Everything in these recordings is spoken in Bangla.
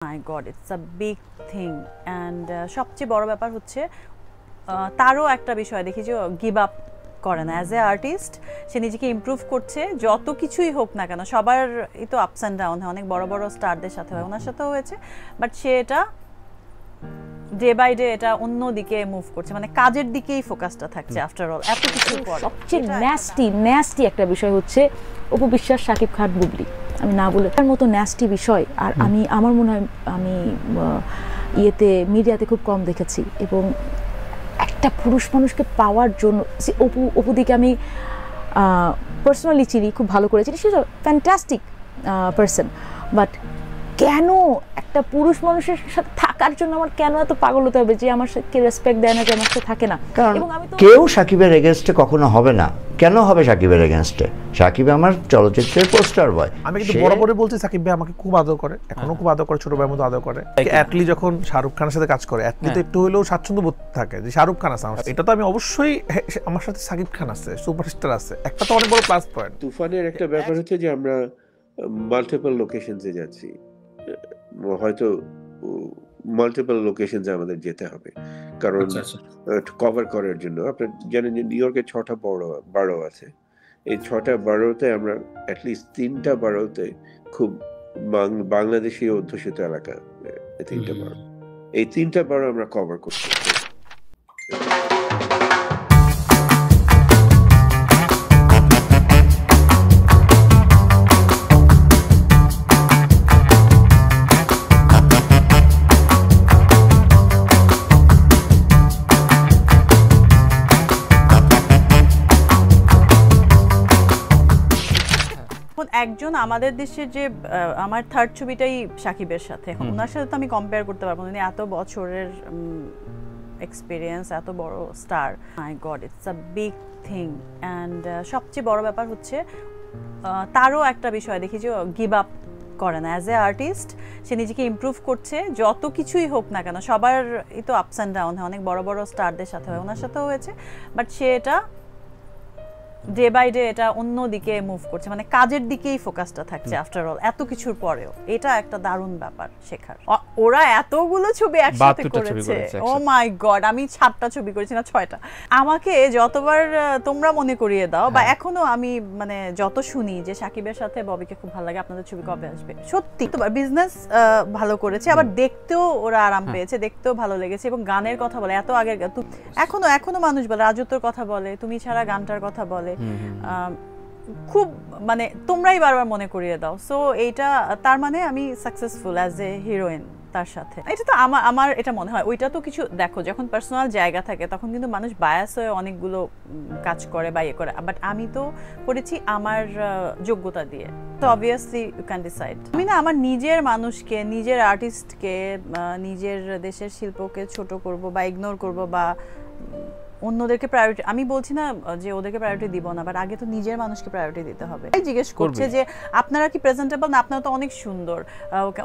My god, it's a big thing. And সবচেয়ে বড় ব্যাপার হচ্ছে তারও একটা বিষয় দেখি যে গিভ আপ করে না। অ্যাজ এ আর্টিস্ট সে নিজেকে ইমপ্রুভ করছে, যত কিছুই হোক না কেন। সবারই তো আপস অ্যান্ড ডাউন হয়, অনেক বড় বড় স্টারদের সাথে হয়, ওনার সাথেও হয়েছে। বাট সে এটা ডে বাই ডে এটা অন্য দিকে মুভ করছে, মানে কাজের দিকেই ফোকাসটা থাকছে আফটার অল এত কিছু পরে। সবচেয়ে ন্যাস্টি একটা বিষয় হচ্ছে অপু বিশ্বাস, শাকিব খান, বুবলি। আমি না বলে তার মতো ন্যাস্টি বিষয় আর আমার মনে হয় আমি মিডিয়াতে খুব কম দেখেছি। এবং একটা পুরুষ মানুষকে পাওয়ার জন্য অপুদিকে আমি পার্সোনালি চিনি, খুব ভালো করে চিনি, সে ফ্যান্টাস্টিক পার্সন। বাট কেন একটা পুরুষ মানুষের সাথে থাকার জন্য আমার কেন এত পাগল হতে হবে যে আমার সাথে রেসপেক্ট দেয় না, যে আমার সাথে থাকে না? এবং কেউ সাকিবের এগেনস্টে কখনো হবে না। কেন হবে সাকিবের এগেনস্টে? সাকিব আমার চলচ্চিত্রের পোস্টার বয়। আমি কিন্তু বরাবরই বলছি সাকিব ভাই আমাকে খুব আদর করে, এখনো খুব আদর করে, ছোট ভাইয়ের মতো আদর করে। অ্যাটলি যখন শাহরুখ খানের সাথে কাজ করে, অ্যাটলি তো একটু হলেও স্বাচ্ছন্দ্য বোধ থাকে যে শাহরুখ খান আছে আমার। এটা তো আমি অবশ্যই, আমার সাথে সাকিব খান আছে, সুপারস্টার আছে, একটা তো অনেক বড় প্লাস পয়েন্ট। তুফানের একটা ব্যাপার হচ্ছে যে আমরা মাল্টিপল লোকেশনসে যাচ্ছি, হয়তো মাল্টিপল লোকেশনসে আমাদের যেতে হবে, কারণ কভার করার জন্য। আপনার জানেন যে নিউ ইয়র্কে 6টা বারো আছে। এই 6টা বারোতে আমরা অ্যাটলিস্ট 3টা বারোতে খুব বাংলাদেশি অধ্যুষিত এলাকা, 3টা বারো, এই 3টা বারো আমরা কভার করতে চাই। একজন আমাদের দেশের যে আমার থার্ড ছবিটাই সাকিবের সাথে, এখন ওনার সাথে তো আমি কম্পেয়ার করতে পারবো না, এত বছরের এক্সপিরিয়েন্স, এত বড় star. My god, it's a big thing. And সবচেয়ে বড় ব্যাপার হচ্ছে তারও একটা বিষয় দেখি যে গিভ আপ করে না। অ্যাজ এ আর্টিস্ট সে নিজেকে ইমপ্রুভ করছে, যত কিছুই হোক না কেন। সবারই তো আপস অ্যান্ড ডাউন হয়, অনেক বড় বড় স্টারদের সাথে হয়, ওনার সাথেও হয়েছে। বাট সে এটা ডে বাই ডে এটা অন্য দিকে মুভ করছে, মানে কাজের দিকেই ফোকাসটা থাকছে আফটার অল এত কিছুর পরেও। এটা একটা দারুণ ব্যাপার শেখার। ওরা এতগুলো ছবি একসাথে করেছে, ও মাই গড। আমি 7টা ছবি করেছি না 6টা। আমাকে যতবার তোমরা মনে করিয়ে দাও বা এখনো আমি মানে যত শুনি যে সাকিবের সাথে ববিকে খুব ভালো লাগে, আপনাদের ছবি কবে আসবে, সত্যি তোমার বিজনেস ভালো করেছে, আবার দেখতেও ওরা আরাম পেয়েছে, দেখতেও ভালো লেগেছে। এবং গানের কথা বলে, এত আগের এখনো মানুষ বলে, রাজত্বর কথা বলে, তুমি ছাড়া গানটার কথা বলে, খুব মানে তোমরাই বারবার মনে করিয়ে দাও। সো এইটা তার মানে আমি সাকসেসফুল অ্যাজ এ হিরোইন তার সাথে। এটা তো আমার এটা মনে হয়। ওইটা তো কিছু দেখো, যখন পার্সোনাল জায়গা থাকে তখন কিন্তু মানুষ বায়াস হয়ে অনেকগুলো কাজ করে বা ইয়ে করে। বাট আমি তো করেছি আমার যোগ্যতা দিয়ে, তো অবভিয়াসলি ইউ ক্যান ডিসাইড। আমি না আমার নিজের মানুষকে, নিজের আর্টিস্টকে, নিজের দেশের শিল্পকে ছোট করব বা ইগনোর করব বা অন্যদেরকে প্রায়োরিটি, আমি বলছি না যে ওদেরকে প্রায়োরিটি দিব না, বাট আগে তো নিজের মানুষকে প্রায়োরিটি দিতে হবে। জিজ্ঞেস করছে যে আপনারা কি প্রেজেন্টেবল না, আপনারা তো অনেক সুন্দর,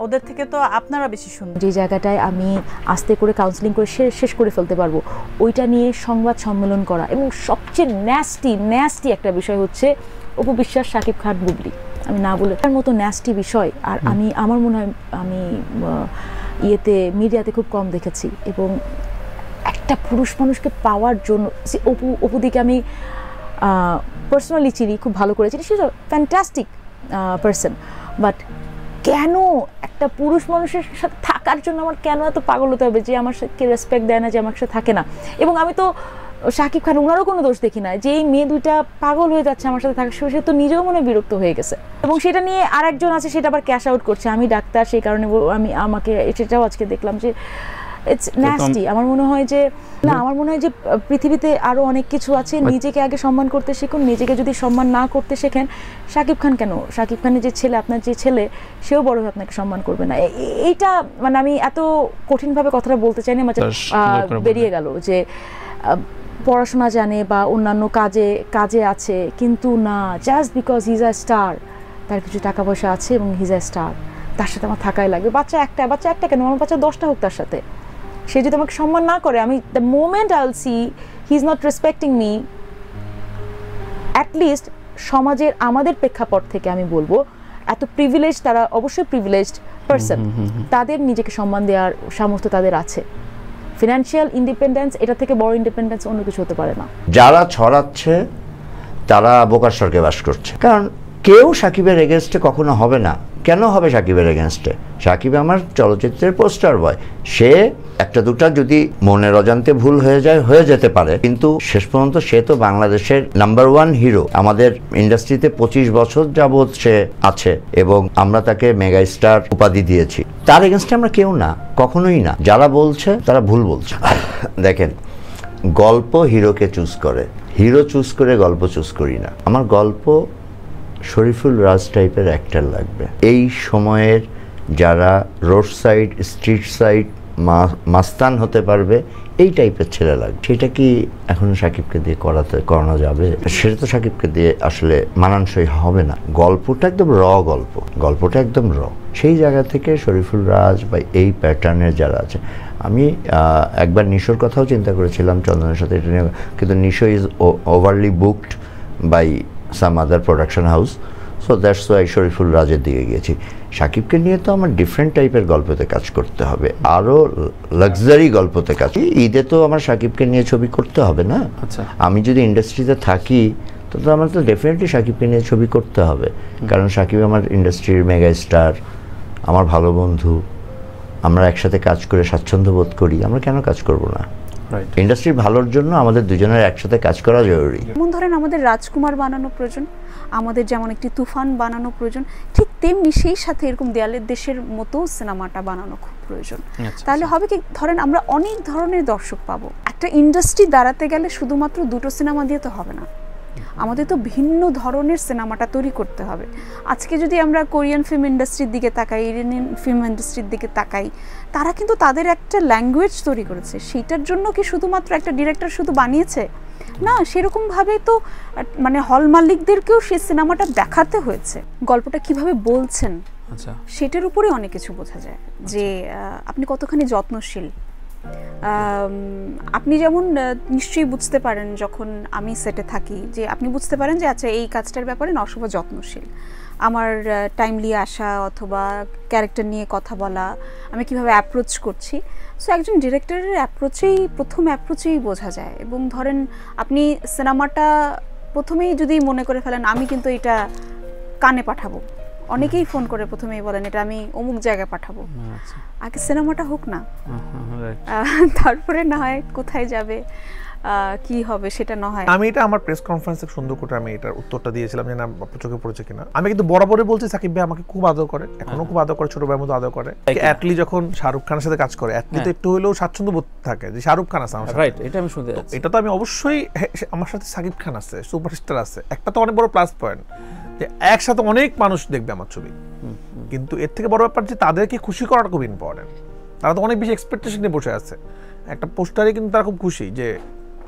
ওদের থেকে তো আপনারা বেশি সুন্দর। যে জায়গাটায় আমি আস্তে করে কাউন্সিলিং করে শেষ করে ফেলতে পারবো, ওইটা নিয়ে সংবাদ সম্মেলন করা। এবং সবচেয়ে ন্যাস্টি একটা বিষয় হচ্ছে অপু বিশ্বাস, শাকিব খান, বুবলি। আমি না বলে তার মতো ন্যাস্টি বিষয় আর আমার মনে হয় আমি মিডিয়াতে খুব কম দেখেছি। এবং একটা পুরুষ মানুষকে পাওয়ার জন্য অপুদিকে আমি পার্সোনালি চিনি, খুব ভালো করে চিনি, সে ফ্যান্টাস্টিক পার্সন। বাট কেন একটা পুরুষ মানুষের সাথে থাকার জন্য আমার কেন এত পাগল হতে হবে যে আমার সাথে রেসপেক্ট দেয় না, যে আমার সাথে থাকে না? এবং আমি তো শাকিব খান, ওনারও কোনো দোষ দেখি না যে এই মেয়ে দুইটা পাগল হয়ে যাচ্ছে আমার সাথে থাকার, সে তো নিজেও মনে বিরক্ত হয়ে গেছে। এবং সেটা নিয়ে আরেকজন আছে, সেটা আবার ক্যাশ আউট করছে। আমি ডাক্তার, সেই কারণে আমাকে সেটাও আজকে দেখলাম যে ইটস ন্যাস্টি। আমার মনে হয় যে পৃথিবীতে আরো অনেক কিছু আছে। নিজেকে আগে সম্মান করতে শিখুন। নিজেকে যদি সম্মান না করতে শেখেন, শাকিব খান কেন, শাকিব খানের যে ছেলে, আপনার যে ছেলে, সেও বড় হয়ে আপনাকে সম্মান করবে না। এইটা মানে আমি এত কঠিনভাবে কথাটা বলতে চাই না, বেরিয়ে গেল যে পড়াশোনা জানে বা অন্যান্য কাজে আছে, কিন্তু না, just because he is a star, তার কিছু টাকা পয়সা আছে এবং হি ইজ আ স্টার, তার সাথে আমার থাকাই লাগবে। বাচ্চা একটা কেন, আমার বাচ্চা 10টা হোক, তার সাথে সে যদি আমাকে সম্মান না করে, আমি the moment I will see he is not respecting me, at least সমাজের আমাদের প্রেক্ষাপট থেকে আমি বলবো এত প্রিভিলেজ, তারা অবশ্যই প্রিভিলেজড পারসন, তাদের নিজেকে সম্মান দেওয়ার সামর্থ্য তাদের আছে। ফিনান্সিয়াল ইন্ডিপেন্ডেন্স এটা থেকে বড় ইন্ডিপেন্ডেন্স অন্য কিছু হতে পারে না। যারা ছড়াচ্ছে তারা বোকার স্বর্গে বাস করছে, কারণ কেউ সাকিবের এগেনস্টে কখনো হবে না। কেন হবে সাকিবের এগেনস্টে? সাকিব আমার চলচ্চিত্রের পোস্টার বয়, সে একটা দুটা যদি মনের অজান্তে ভুল হয়ে যেতে পারে, কিন্তু শেষ পর্যন্ত সে তো বাংলাদেশের নাম্বার 1 হিরো। আমাদের ইন্ডাস্ট্রিতে 25 বছর যাবৎ সে আছে এবং আমরা তাকে মেগা স্টার উপাধি দিয়েছি। তার এগেনস্টে আমরা কেউ না, কখনোই না। যারা বলছে তারা ভুল বলছে। দেখেন, গল্প হিরোকে চুজ করে, হিরো চুজ করে গল্প চুজ করি না। আমার গল্প শরীফুল রাজ টাইপের অ্যাক্টর লাগবে। এই সময়ের যারা রোড সাইড, স্ট্রিট সাইড মাস্তান হতে পারবে, এই টাইপের ছেলে লাগবে। সেটা কি এখন সাকিবকে দিয়ে করানো যাবে? সেটা তো সাকিবকে দিয়ে আসলে মানানসই হবে না। গল্পটা একদম গল্পটা একদম সেই জায়গা থেকে শরীফুল রাজ বা এই প্যাটার্নের যারা আছে, আমি একবার নিশোর কথাও চিন্তা করেছিলাম চন্দনের সাথে এটা নিয়ে, কিন্তু Nisho is overly booked by some other production house, so that's why Shariful রাজের দিকে গিয়েছি। সাকিবকে নিয়ে তো আমার ডিফারেন্ট টাইপের গল্পতে কাজ করতে হবে, আরও লাক্সারি গল্পতে কাজ। ঈদে তো আমার সাকিবকে নিয়ে ছবি করতে হবে না? আমি যদি ইন্ডাস্ট্রিতে থাকি তো আমার তো ডেফিনেটলি সাকিবকে নিয়ে ছবি করতে হবে, কারণ সাকিব আমার ইন্ডাস্ট্রির মেগা স্টার, আমার ভালো বন্ধু। আমরা একসাথে কাজ করে স্বাচ্ছন্দ্য বোধ করি, আমরা কেন কাজ করব না? ইন্ডাস্ট্রির ভালোর জন্য আমাদের দুজনের একসাথে কাজ করা জরুরি। যেমন ধরেন আমাদের রাজকুমার বানানো প্রয়োজন, আমাদের যেমন একটি তুফান বানানো প্রয়োজন, ঠিক তেমনি সেই সাথে এরকম দেয়ালের দেশের মতো সিনেমাটা বানানো খুব প্রয়োজন। তাহলে হবে কি, ধরেন আমরা অনেক ধরনের দর্শক পাবো। একটা ইন্ডাস্ট্রি দাঁড়াতে গেলে শুধুমাত্র দুটো সিনেমা দিয়ে তো হবে না, আমাদের তো ভিন্ন ধরনের সিনেমাটা তৈরি করতে হবে। আজকে যদি আমরা কোরিয়ান ফিল্ম ইন্ডাস্ট্রির দিকে তাকাই, ইরানিয়ান ফিল্ম ইন্ডাস্ট্রির দিকে তাকাই, তারা কিন্তু তাদের একটা ল্যাঙ্গুয়েজ তৈরি করেছে। সেইটার জন্য কি শুধুমাত্র একটা ডিরেক্টর শুধু বানিয়েছে না, সেরকমভাবে তো মানে হল মালিকদেরকেও সেই সিনেমাটা দেখাতে হয়েছে। গল্পটা কিভাবে বলছেন সেটার উপরে অনেক কিছু বোঝা যায়, যে আপনি কতখানি যত্নশীল। আপনি যেমন নিশ্চয়ই বুঝতে পারেন যখন আমি সেটে থাকি, যে আপনি বুঝতে পারেন যে আচ্ছা এই কাজটার ব্যাপারে নশোভ যত্নশীল। আমার টাইমলি আসা অথবা ক্যারেক্টার নিয়ে কথা বলা, আমি কিভাবে অ্যাপ্রোচ করছি, সো একজন ডিরেক্টরের প্রথম অ্যাপ্রোচেই বোঝা যায়। এবং ধরেন আপনি সিনেমাটা প্রথমেই যদি মনে করে ফেলেন আমি কিন্তু এটা কানে পাঠাবো, অনেকেই ফোন করে প্রথমেই বলেন এটা আমি অমুক জায়গায় পাঠাবো, আগে সিনেমাটা হোক না, তারপরে না হয় কোথায় যাবে কি হবে সেটা না হয়। আমি এটা আমার প্রেস কনফারেন্সে সুন্দর করে আমি এটার উত্তরটা দিয়েছিলাম, যে না আপনার চোখে পড়েছে কিনা। আমি কিন্তু বরাবরই বলছি সাকিব ভাই আমাকে খুব আদর করে, এখনো খুব আদর করে, ছোট ভাইয়ের মতো আদর করে। অ্যাটলি যখন শাহরুখ খানের সাথে কাজ করে, অ্যাটলি তো একটু হলেও স্বাচ্ছন্দ্য বোধ থাকে যে শাহরুখ খান আছে আমার সাথে। রাইট, এটা আমি শুনতে যাচ্ছি। এটা তো আমি অবশ্যই, আমার সাথে সাকিব খান আছে, সুপারস্টার আছে, একটা তো অনেক বড় প্লাস পয়েন্ট যে একসাথে অনেক মানুষ দেখবে আমার ছবি। কিন্তু এর থেকে বড় ব্যাপার যে তাদেরকে খুশি করাটা খুব ইম্পর্টেন্ট। তারা তো অনেক বেশি এক্সপেকটেশন নিয়ে বসে আছে, একটা পোস্টারে কিন্তু তারা খুব খুশি যে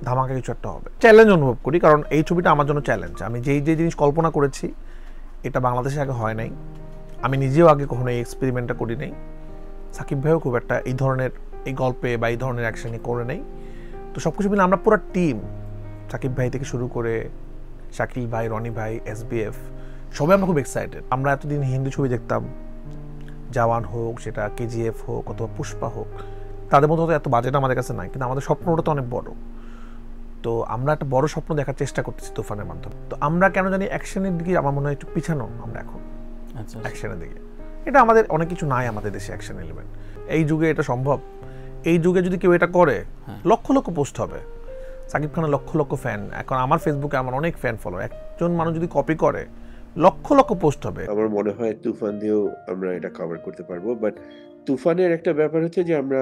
ধামাকা কিছু একটা হবে। চ্যালেঞ্জ অনুভব করি, কারণ এই ছবিটা আমার জন্য চ্যালেঞ্জ। আমি যেই জিনিস কল্পনা করেছি এটা বাংলাদেশে আগে হয় নাই, আমি নিজেও আগে কখনো এই এক্সপেরিমেন্টটা করি নাই। সাকিব ভাইও খুব একটা এই ধরনের এই গল্পে বা এই ধরনের অ্যাকশনই করে নেই। তো সব কিছু মিলে আমরা পুরো টিম, সাকিব ভাই থেকে শুরু করে শাকিল ভাই, রনি ভাই, SBF, সবাই আমরা খুব এক্সাইটেড। আমরা এতদিন হিন্দি ছবি দেখতাম, জওয়ান হোক, সেটা KGF হোক অথবা পুষ্পা হোক, তাদের মধ্যে এত বাজেট আমাদের কাছে নাই, কিন্তু আমাদের স্বপ্নটা তো অনেক বড়। তো আমরা একটা বড় স্বপ্ন দেখার চেষ্টা করতেছি তুফানের মাধ্যমে। তো আমরা কেন জানি অ্যাকশনের দিকে আমার মনে হয় একটু পিছানো আমরা এখন, অ্যাকশনের দিকে। এটা আমাদের অনেক কিছু নাই আমাদের দেশে অ্যাকশন এলিমেন্ট। এই যুগে এটা সম্ভব। এই যুগে যদি কেউ এটা করে লক্ষ লক্ষ পোস্ট হবে, সাকিব খানের লক্ষ লক্ষ ফ্যান। এখন আমার ফেসবুকে আমার অনেক ফ্যান ফলো, একজন মানুষ যদি কপি করে লক্ষ লক্ষ পোস্ট হবে। আমার মনে হয় তুফান দিয়েও আমরা এটা কভার করতে পারবো। বাট তুফানের একটা ব্যাপার হচ্ছে যে আমরা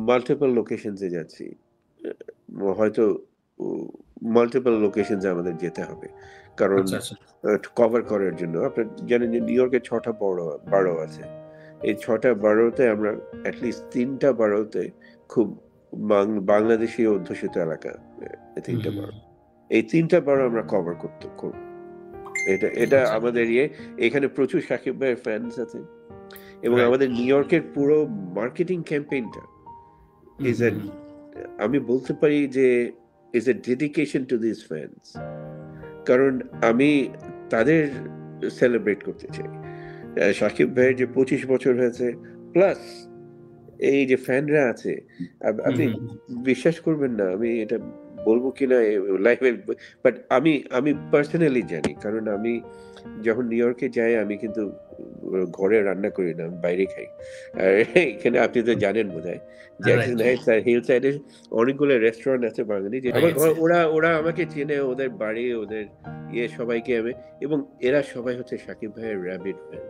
মাল্টিপল লোকেশনসে যাচ্ছি, হয়তো মাল্টিপল লোকেশনসে আমাদের যেতে হবে, কারণ কভার করার জন্য। আপনার জানেন যে নিউ ইয়র্কে 6টা বারো আছে। এই 6টা বারোতে আমরা অ্যাটলিস্ট 3টা বারোতে খুব বাংলাদেশি অধ্যুষিত এলাকা, 3টা বারো, এই 3টা বারো আমরা কভার করতে করবো। এটা আমাদের এখানে প্রচুর সাকিব ভাইয়ের ফ্যান্স আছে, এবং আমাদের নিউ ইয়র্কের পুরো মার্কেটিং ক্যাম্পেইনটা আমি বলতে পারি যে is a dedication to this fans. কারণ আমি তাদের সেলিব্রেট করতে চাই। সাকিব ভাইয়ের যে 25 বছর হয়েছে প্লাস এই যে ফ্যানরা আছে, আপনি বিশ্বাস করবেন না, আমি এটা বলবো কিনা লাইভে, বাট আমি পার্সোনালি জানি, কারণ আমি যখন নিউ ইয়র্কে যাই আমি কিন্তু ঘরে রান্না করি না, আমি বাইরে খাই। আর এখানে আপনি তো জানেন বোধহয় জ্যাকসন হাইটস আর হিল সাইডে অনেকগুলো রেস্টুরেন্ট আছে বাঙালি, যে ওরা আমাকে চেনে, ওদের বাড়ি, ওদের সবাইকে আমি, এবং এরা সবাই হচ্ছে সাকিব ভাইয়ের র্যাবিড ফ্যান।